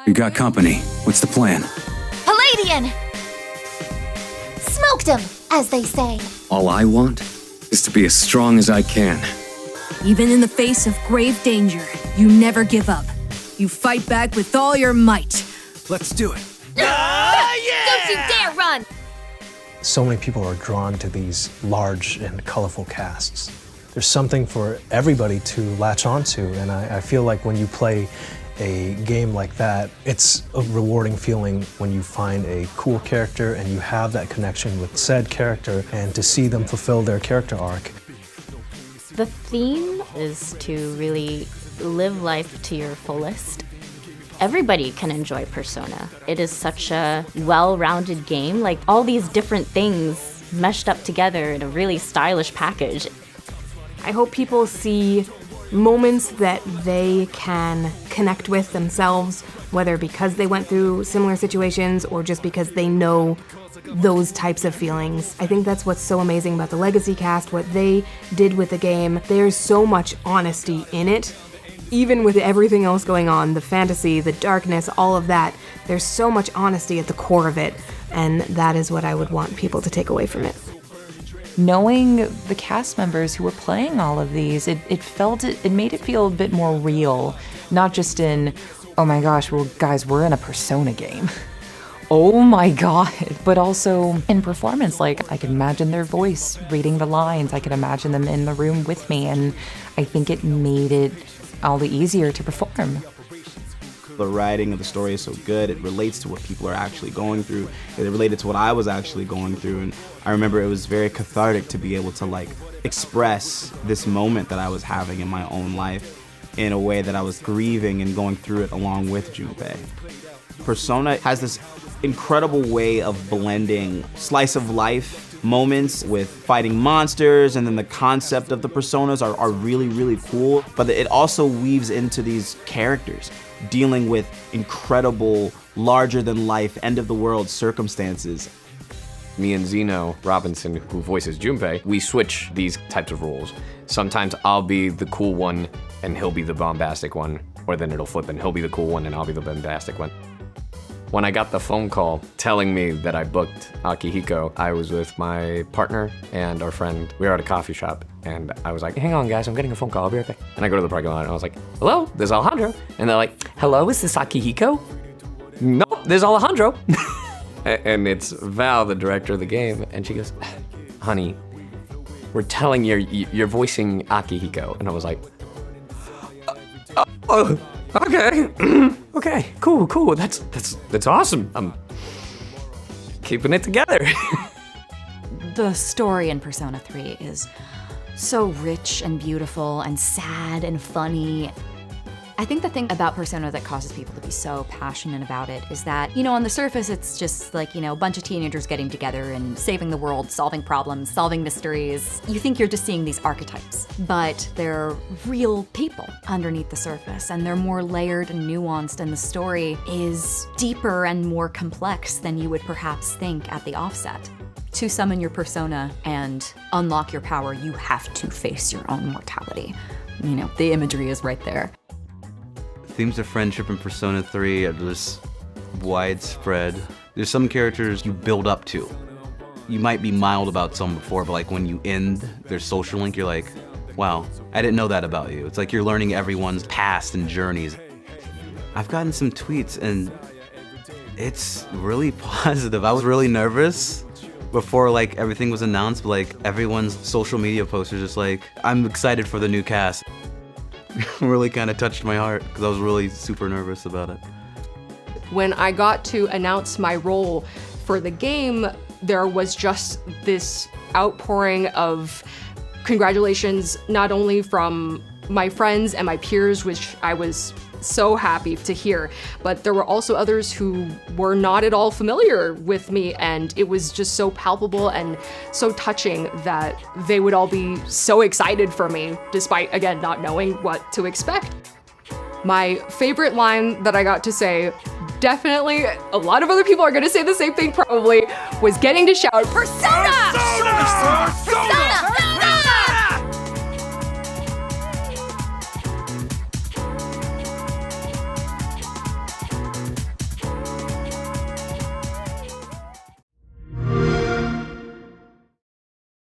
You got company. What's the plan? Palladian! Smoked him, as they say. All I want is to be as strong as I can. Even in the face of grave danger, you never give up. You fight back with all your might. Let's do it. Don't you dare run! So many people are drawn to these large and colorful casts. There's something for everybody to latch onto, and I feel like when you play a game like that, it's a rewarding feeling when you find a cool character and you have that connection with said character and to see them fulfill their character arc. The theme is to really live life to your fullest. Everybody can enjoy Persona. It is such a well-rounded game, like all these different things meshed up together in a really stylish package. I hope people see moments that they can connect with themselves, whether because they went through similar situations or just because they know those types of feelings. I think that's what's so amazing about the Legacy cast, what they did with the game. There's so much honesty in it. Even with everything else going on, the fantasy, the darkness, all of that, there's so much honesty at the core of it, and that is what I would want people to take away from it. Knowing the cast members who were playing all of these, it made it feel a bit more real, not just in, oh my gosh, well guys, we're in a Persona game. Oh my god, but also in performance. Like, I can imagine their voice reading the lines, I can imagine them in the room with me, and I think it made it all the easier to perform. The writing of the story is so good, it relates to what people are actually going through. It related to what I was actually going through, and I remember it was very cathartic to be able to like express this moment that I was having in my own life in a way that I was grieving and going through it along with Junpei. Persona has this incredible way of blending slice of life moments with fighting monsters, and then the concept of the personas are really, really cool, but it also weaves into these characters dealing with incredible, larger-than-life, end-of-the-world circumstances. Me and Zeno Robinson, who voices Junpei, we switch these types of roles. Sometimes I'll be the cool one and he'll be the bombastic one, or then it'll flip and he'll be the cool one and I'll be the bombastic one. When I got the phone call telling me that I booked Akihiko, I was with my partner and our friend. We were at a coffee shop, and I was like, hang on guys, I'm getting a phone call, I'll be right back. And I go to the parking lot and I was like, hello, this is Alejandro. And they're like, hello, is this Akihiko? No, this is Alejandro. And it's Val, the director of the game, and she goes, honey, we're telling you're voicing Akihiko. And I was like, oh, okay. Okay, cool. That's awesome. I'm keeping it together. The story in Persona 3 is so rich and beautiful and sad and funny. I think the thing about Persona that causes people to be so passionate about it is that, on the surface it's just like, a bunch of teenagers getting together and saving the world, solving problems, solving mysteries. You think you're just seeing these archetypes, but they're real people underneath the surface, and they're more layered and nuanced, and the story is deeper and more complex than you would perhaps think at the offset. To summon your persona and unlock your power, you have to face your own mortality. The imagery is right there. Themes of friendship in Persona 3 are just widespread. There's some characters you build up to. You might be mild about some before, but like when you end their social link, you're like, wow, I didn't know that about you. It's like you're learning everyone's past and journeys. I've gotten some tweets and it's really positive. I was really nervous before like everything was announced, but like everyone's social media posts are just like, I'm excited for the new cast. Really kind of touched my heart because I was really super nervous about it. When I got to announce my role for the game, there was just this outpouring of congratulations, not only from my friends and my peers, which I was so happy to hear, but there were also others who were not at all familiar with me, and it was just so palpable and so touching that they would all be so excited for me, despite, again, not knowing what to expect. My favorite line that I got to say, definitely, a lot of other people are gonna say the same thing probably, was getting to shout, Persona! Persona! Persona!